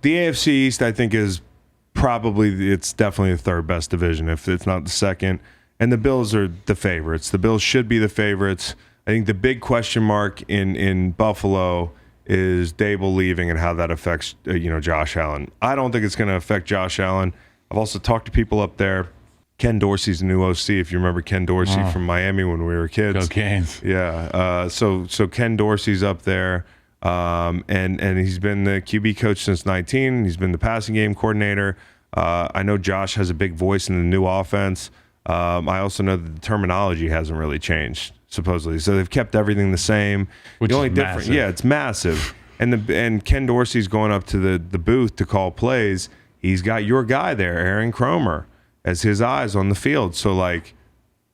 the AFC East, I think, is it's definitely the third best division, if it's not the second. And the Bills are the favorites. The Bills should be the favorites. I think the big question mark in Buffalo is Dable leaving and how that affects Josh Allen. I don't think it's going to affect Josh Allen. I've also talked to people up there. Ken Dorsey's the new OC, if you remember Ken Dorsey from Miami when we were kids. Go Canes. Yeah. So Ken Dorsey's up there, and he's been the QB coach since 19. He's been the passing game coordinator. I know Josh has a big voice in the new offense. I also know that the terminology hasn't really changed, supposedly. So they've kept everything the same. Which the only is difference, massive. yeah, it's massive. And Ken Dorsey's going up to the booth to call plays. He's got your guy there, Aaron Cromer, as his eyes on the field. So, like,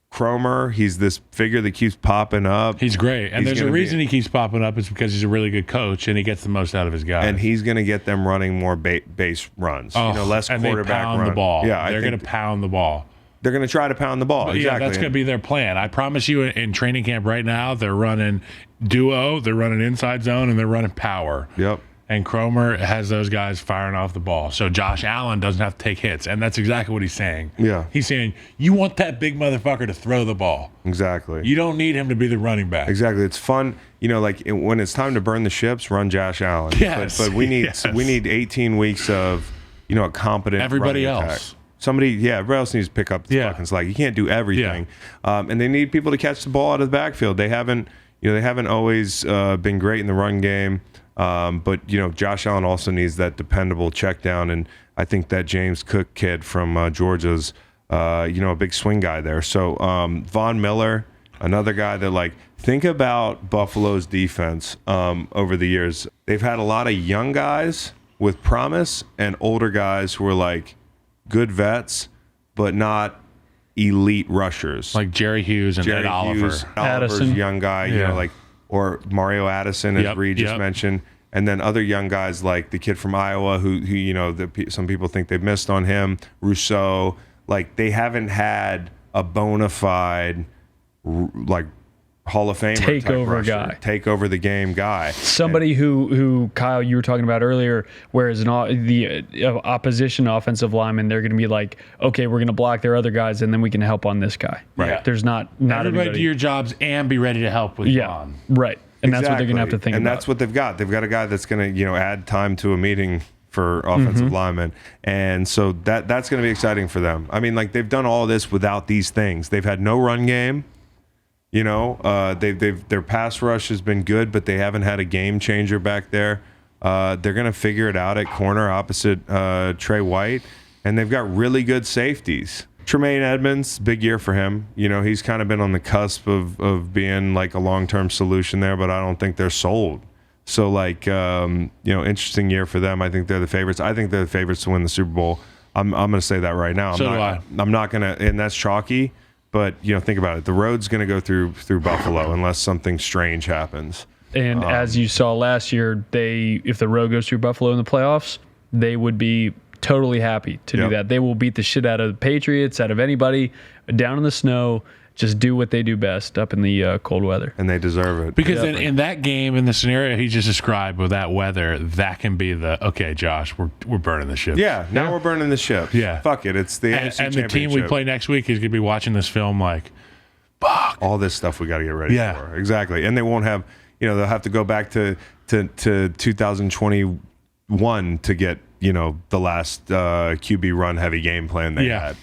Cromer, he's this figure that keeps popping up. He's great. And there's a reason he keeps popping up. It's because he's a really good coach, and he gets the most out of his guys. And he's going to get them running more base runs. Less and quarterback they pound run. the ball. Yeah, they're going to pound the ball. They're going to try to pound the ball. But exactly. Yeah, that's going to be their plan. I promise you, in training camp right now, they're running duo, they're running inside zone, and they're running power. Yep. And Cromer has those guys firing off the ball. So Josh Allen doesn't have to take hits. And that's exactly what he's saying. Yeah. He's saying, you want that big motherfucker to throw the ball. Exactly. You don't need him to be the running back. Exactly. It's fun. When it's time to burn the ships, run Josh Allen. Yes. But we need 18 weeks of, a competent everybody running else. attack. Everybody else needs to pick up the fucking slack. You can't do everything. Yeah. And they need people to catch the ball out of the backfield. They haven't always been great in the run game. But Josh Allen also needs that dependable check down, and I think that James Cook kid from Georgia's a big swing guy there. So Von Miller, another guy that, think about Buffalo's defense over the years. They've had a lot of young guys with promise and older guys who are good vets but not elite rushers, like Jerry Hughes and Ed Oliver. Oliver's young guy, or Mario Addison, as Reed just mentioned, and then other young guys like the kid from Iowa who some people think they've missed on him, Rousseau. They haven't had a bona fide Hall of Famer take over guy, take over the game guy. Somebody who Kyle, you were talking about earlier, whereas the opposition offensive lineman, they're going to be like, okay, we're going to block their other guys, and then we can help on this guy. Right. Yeah. There's not everybody anybody. do your jobs and be ready to help with John. Right. And that's what they're going to have to think and about. And that's what they've got. They've got a guy that's going to add time to a meeting for offensive linemen. And so that's going to be exciting for them. I mean, they've done all this without these things. They've had no run game. Their pass rush has been good, but they haven't had a game changer back there. They're going to figure it out at corner opposite Trey White, and they've got really good safeties. Tremaine Edmonds, big year for him. He's kind of been on the cusp of being a long-term solution there, but I don't think they're sold. So interesting year for them. I think they're the favorites. I think they're the favorites to win the Super Bowl. I'm going to say that right now. I'm not going to, and that's chalky. But think about it. The road's going to go through Buffalo unless something strange happens. And as you saw last year, if the road goes through Buffalo in the playoffs, they would be totally happy to do that. They will beat the shit out of the Patriots, out of anybody, down in the snow. Just do what they do best up in the cold weather. And they deserve it. Because in that game, in the scenario he just described with that weather, that can be okay, Josh, we're burning the ship. Yeah, now we're burning the ship. Yeah. Fuck it. It's the AFC and the team we play next week is going to be watching this film fuck. All this stuff we got to get ready for. Exactly. And they won't have, they'll have to go back to 2021 to get, the last QB run heavy game plan they had.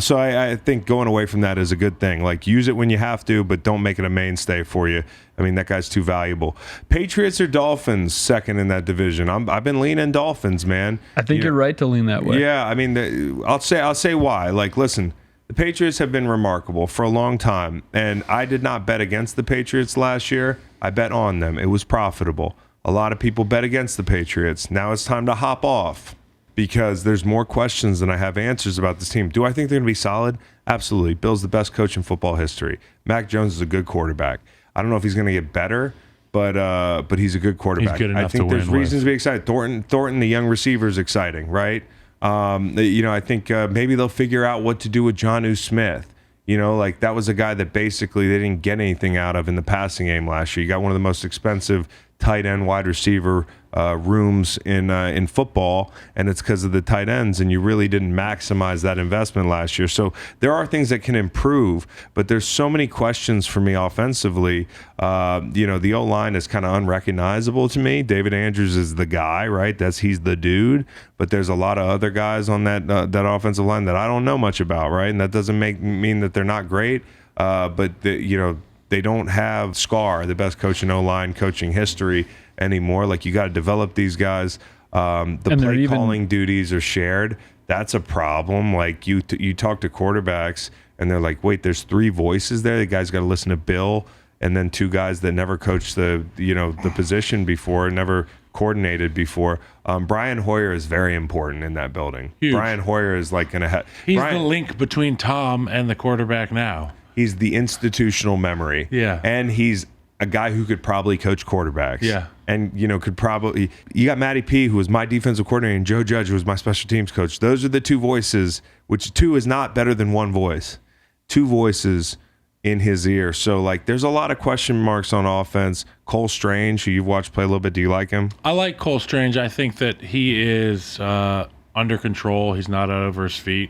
So I think going away from that is a good thing. Use it when you have to, but don't make it a mainstay for you. I mean, that guy's too valuable. Patriots or Dolphins, second in that division. I've been leaning Dolphins, man. I think you're right to lean that way. Yeah, I mean, I'll say why. Listen, the Patriots have been remarkable for a long time, and I did not bet against the Patriots last year. I bet on them. It was profitable. A lot of people bet against the Patriots. Now it's time to hop off, because there's more questions than I have answers about this team. Do I think they're going to be solid? Absolutely. Bill's the best coach in football history. Mac Jones is a good quarterback. I don't know if he's going to get better, but he's a good quarterback. He's good enough I think to there's win reasons to be excited. Thornton, the young receiver, is exciting, right? I think maybe they'll figure out what to do with Jonnu Smith. That was a guy that basically they didn't get anything out of in the passing game last year. You got one of the most expensive tight end wide receiver rooms in football, and it's because of the tight ends, and you really didn't maximize that investment last year. So there are things that can improve, but there's so many questions for me offensively. The O-line is kind of unrecognizable to me. David Andrews is the guy, right? He's the dude, but there's a lot of other guys on that offensive line that I don't know much about, right? And that doesn't mean that they're not great, but they don't have Scar, the best coach in O-line coaching history anymore. Like, you got to develop these guys. The play calling duties are shared. That's a problem. Like, you talk to quarterbacks and they're like, wait, there's 3 voices there. The guy's got to listen to Bill and then 2 guys that never coached the position before, never coordinated before. Brian Hoyer is very important in that building. Huge. Brian Hoyer is like going to he's the link between Tom and the quarterback now. He's the institutional memory. Yeah. And he's a guy who could probably coach quarterbacks. Yeah. And, you got Matty P, who was my defensive coordinator, and Joe Judge, who was my special teams coach. Those are the 2 voices, which 2 is not better than 1 voice. 2 voices in his ear. So, like, there's a lot of question marks on offense. Cole Strange, who you've watched play a little bit, do you like him? I like Cole Strange. I think that he is under control. He's not out over his feet.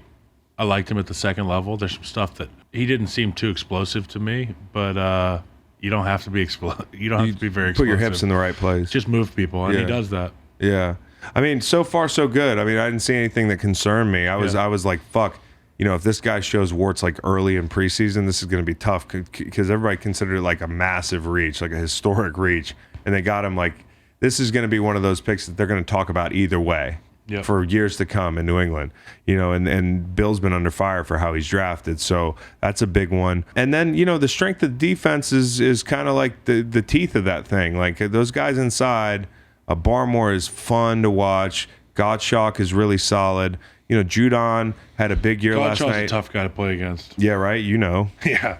I liked him at the second level. There's some stuff that he didn't seem too explosive to me, but you don't have to be You don't have to be very explosive. Put your hips in the right place. Just move people, and he does that. Yeah. I mean, so far so good. I mean, I didn't see anything that concerned me. I was like, fuck. If this guy shows warts like early in preseason, this is going to be tough because everybody considered it like a massive reach, like a historic reach, and they got him like this is going to be one of those picks that they're going to talk about either way. Yep. For years to come in New England, and Bill's been under fire for how he's drafted. So that's a big one. And then, the strength of the defense is kind of like the teeth of that thing. Like those guys inside, Barmore is fun to watch. Gottschalk is really solid. Judon had a big year last night. Gottschalk's a tough guy to play against. Yeah, right? Yeah.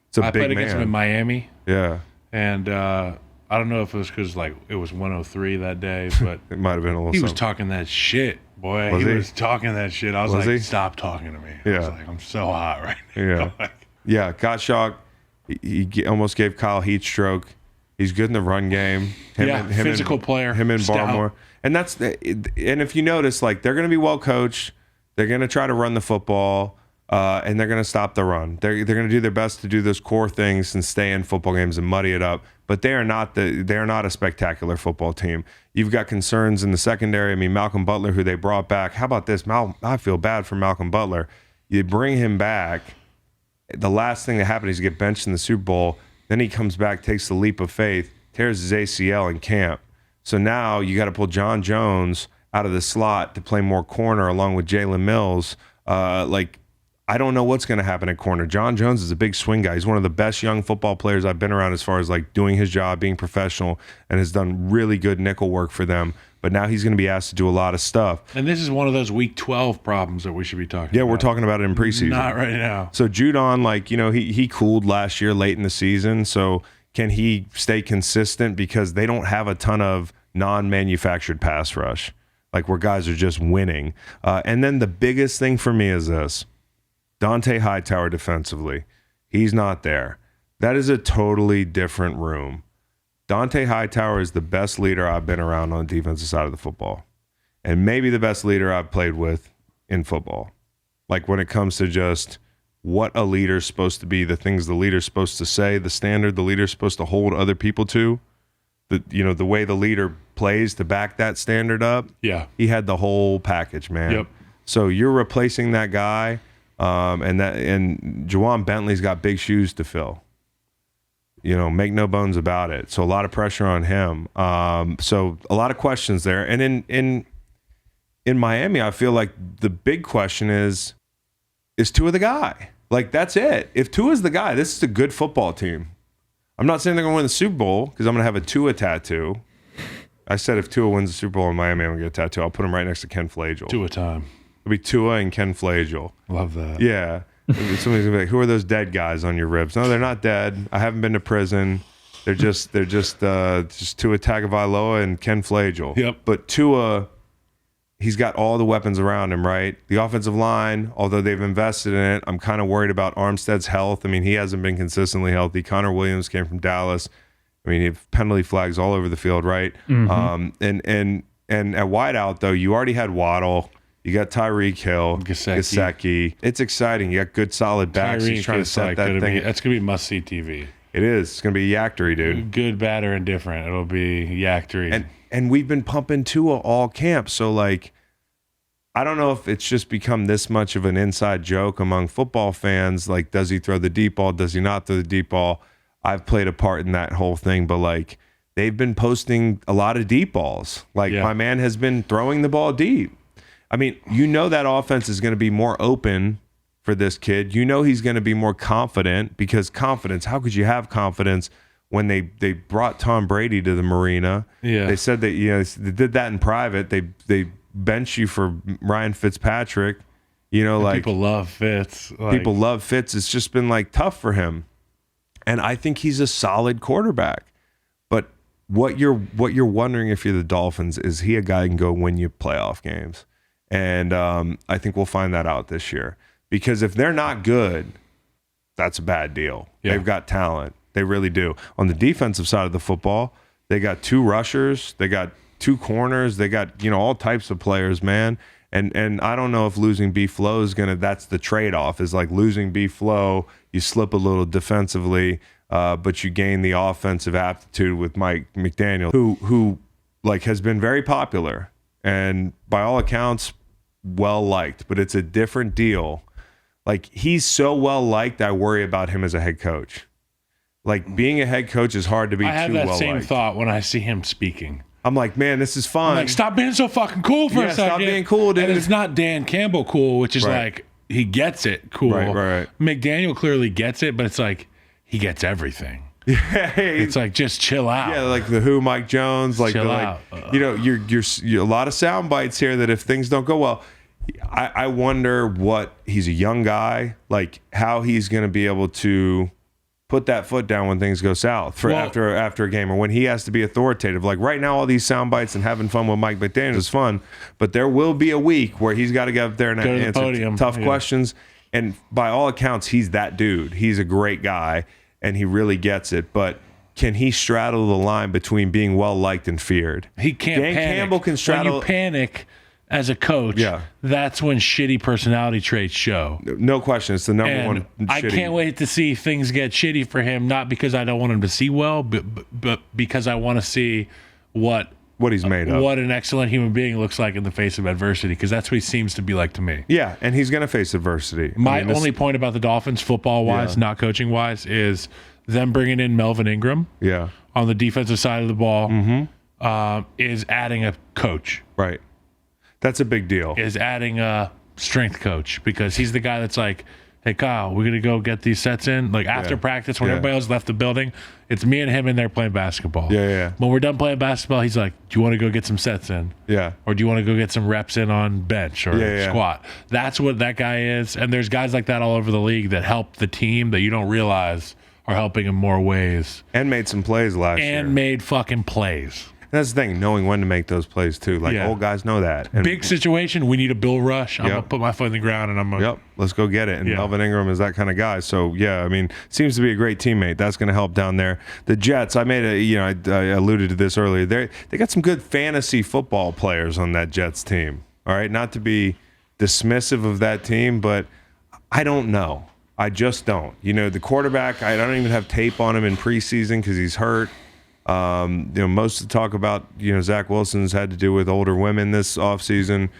It's a I big played against him in Miami. Yeah. And I don't know if it was because it was 103 that day, but it might have been a little. He was talking that shit, boy. He was talking that shit. I was like, stop talking to me. Yeah. I was like, I'm so hot right now. Yeah. Yeah. Gottschalk, he almost gave Kyle heat stroke. He's good in the run game. Physical player. Him and Barmore. And if you notice, like, they're going to be well coached. They're going to try to run the football. And they're going to stop the run. They're going to do their best to do those core things and stay in football games and muddy it up. But they are not a spectacular football team. You've got concerns in the secondary. I mean, Malcolm Butler, who they brought back. How about this? I feel bad for Malcolm Butler. You bring him back. The last thing that happened is he get benched in the Super Bowl. Then he comes back, takes the leap of faith, tears his ACL in camp. So now you got to pull John Jones out of the slot to play more corner along with Jalen Mills. I don't know what's going to happen at corner. John Jones is a big swing guy. He's one of the best young football players I've been around as far as like doing his job, being professional, and has done really good nickel work for them. But now he's going to be asked to do a lot of stuff. And this is one of those week 12 problems that we should be talking about. Yeah, we're talking about it in preseason. Not right now. So Judon, he cooled last year late in the season. So can he stay consistent? Because they don't have a ton of non-manufactured pass rush, like where guys are just winning. And then the biggest thing for me is this. Dante Hightower defensively, he's not there. That is a totally different room. Dante Hightower is the best leader I've been around on the defensive side of the football, and maybe the best leader I've played with in football. Like when it comes to just what a leader's supposed to be, the things the leader's supposed to say, the standard the leader's supposed to hold other people to, the way the leader plays to back that standard up. Yeah. He had the whole package, man. Yep. So you're replacing that guy. And Juwan Bentley's got big shoes to fill. Make no bones about it. So a lot of pressure on him. So a lot of questions there. And in Miami, I feel like the big question is Tua the guy? Like, that's it. If Tua's the guy, this is a good football team. I'm not saying they're going to win the Super Bowl because I'm going to have a Tua tattoo. I said if Tua wins the Super Bowl in Miami, I'm going to get a tattoo. I'll put him right next to Ken Flagel. Tua time. It'll be Tua and Ken Flagel. Love that. Yeah. Somebody's going to be like, who are those dead guys on your ribs? No, they're not dead. I haven't been to prison. They're just Tua Tagovailoa and Ken Flagel. Yep. But Tua, he's got all the weapons around him, right? The offensive line, although they've invested in it, I'm kind of worried about Armstead's health. I mean, he hasn't been consistently healthy. Connor Williams came from Dallas. I mean, you have penalty flags all over the field, right? And at wideout though, you already had Waddle. You got Tyreek Hill, Gesicki. It's exciting. You got good, solid backs. He's trying to set that thing. That's going to be must-see TV. It is. It's going to be Yaktery, dude. Good, bad, or indifferent. It'll be Yaktery. And we've been pumping Tua all camp. So, like, I don't know if it's just become this much of an inside joke among football fans. Like, does he throw the deep ball? Does he not throw the deep ball? I've played a part in that whole thing. But, like, they've been posting a lot of deep balls. Like, my man has been throwing the ball deep. I mean, you know that offense is going to be more open for this kid. You know he's going to be more confident, because confidence, how could you have confidence when they brought Tom Brady to the marina? Yeah. They said that, you know, they did that in private. They bench you for Ryan Fitzpatrick. You know, like, people love Fitz. People love Fitz. It's just been like tough for him. And I think he's a solid quarterback. But what you're wondering if you're the Dolphins, is he a guy who can go win you playoff games? And I think we'll find that out this year. Because if they're not good, that's a bad deal. Yeah. They've got talent. They really do. On the defensive side of the football, they got 2 rushers. They got 2 corners. They got, you know, all types of players, man. And I don't know if losing B-Flow is going to – that's the trade-off, is like losing B-Flow, you slip a little defensively, but you gain the offensive aptitude with Mike McDaniel, who like has been very popular and by all accounts well-liked, but it's a different deal. Like, he's so well-liked, I worry about him as a head coach. Like, being a head coach is hard to be too well-liked. I have that same thought when I see him speaking. I'm like, man, this is fun. I'm like, stop being so fucking cool for a second. Stop being cool, dude. And it's not Dan Campbell cool, which is like, he gets it cool. Right. McDaniel clearly gets it, but it's like, he gets everything. It's like, just chill out. Yeah, like the Who, Mike Jones, like, chill out. You know, you're a lot of sound bites here that if things don't go well, I wonder what, he's a young guy, like how he's going to be able to put that foot down when things go south after a game, or when he has to be authoritative. Like right now, all these sound bites and having fun with Mike McDaniel is fun, but there will be a week where he's got to get up there and answer tough questions. And by all accounts, he's that dude. He's a great guy, and he really gets it. But can he straddle the line between being well-liked and feared? He can't Dan panic. Campbell can straddle. When you panic as a coach, that's when shitty personality traits show. No question. It's the number one shitty. I can't wait to see things get shitty for him, not because I don't want him to see well, but because I want to see what he's made of. What an excellent human being looks like in the face of adversity, because that's what he seems to be like to me. Yeah, and he's going to face adversity. My only point about the Dolphins, football-wise, not coaching-wise, is them bringing in Melvin Ingram on the defensive side of the ball is adding a coach. Right. That's a big deal. Is adding a strength coach, because he's the guy that's like, hey, Kyle, we're going to go get these sets in. Like after practice, when everybody else left the building, it's me and him in there playing basketball. Yeah. When we're done playing basketball, he's like, do you want to go get some sets in? Yeah. Or do you want to go get some reps in on bench or squat? That's what that guy is. And there's guys like that all over the league that help the team that you don't realize are helping in more ways. And made some plays last year. And made fucking plays. That's the thing, knowing when to make those plays too. Like old guys know that. And big situation, we need a Bill Rush. I'm gonna put my foot in the ground and I'm gonna let's go get it. And Melvin Ingram is that kind of guy. So I mean, seems to be a great teammate. That's gonna help down there. The Jets, I alluded to this earlier. They got some good fantasy football players on that Jets team. All right, not to be dismissive of that team, but I don't know. I just don't. You know, the quarterback, I don't even have tape on him in preseason because he's hurt. Most of the talk about, Zach Wilson's had to do with older women this offseason.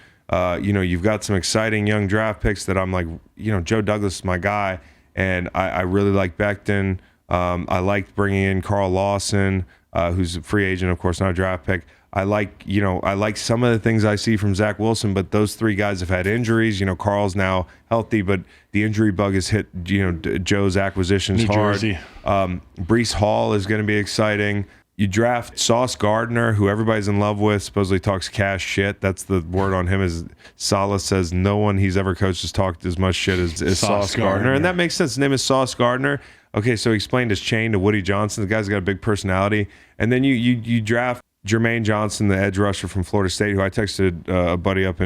You've got some exciting young draft picks that I'm like, Joe Douglas is my guy, and I really like Becton. I liked bringing in Carl Lawson, who's a free agent, of course, not a draft pick. I like some of the things I see from Zach Wilson, but those 3 guys have had injuries. Carl's now healthy, but the injury bug has hit, Joe's acquisitions hard. Jersey. Breece Hall is going to be exciting. You draft Sauce Gardner, who everybody's in love with, supposedly talks cash shit. That's the word on him. Is Salah says no one he's ever coached has talked as much shit as Sauce Gardner. And that makes sense. His name is Sauce Gardner. Okay, so he explained his chain to Woody Johnson. The guy's got a big personality. And then you draft Jermaine Johnson, the edge rusher from Florida State, who I texted a buddy up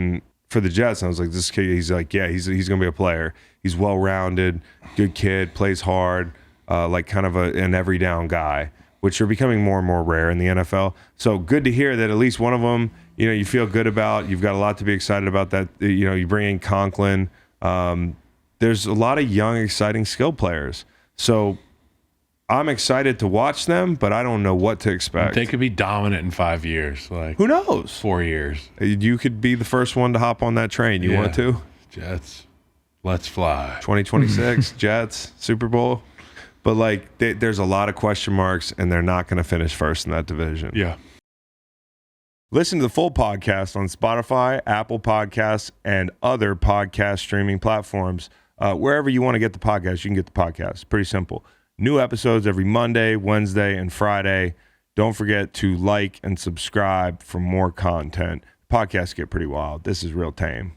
for the Jets. And I was like, this kid, he's like, yeah, he's going to be a player. He's well-rounded, good kid, plays hard, like kind of an every down guy. which are becoming more and more rare in the NFL. So good to hear that at least one of them, you feel good about. You've got a lot to be excited about that. You bring in Conklin. There's a lot of young, exciting skill players. So I'm excited to watch them, but I don't know what to expect. They could be dominant in 5 years. Like, who knows? 4 years. You could be the first one to hop on that train. You want to? Jets, let's fly. 2026, Jets, Super Bowl. But there's a lot of question marks, and they're not going to finish first in that division. Yeah. Listen to the full podcast on Spotify, Apple Podcasts, and other podcast streaming platforms. Wherever you want to get the podcast, you can get the podcast. Pretty simple. New episodes every Monday, Wednesday, and Friday. Don't forget to like and subscribe for more content. Podcasts get pretty wild. This is real tame.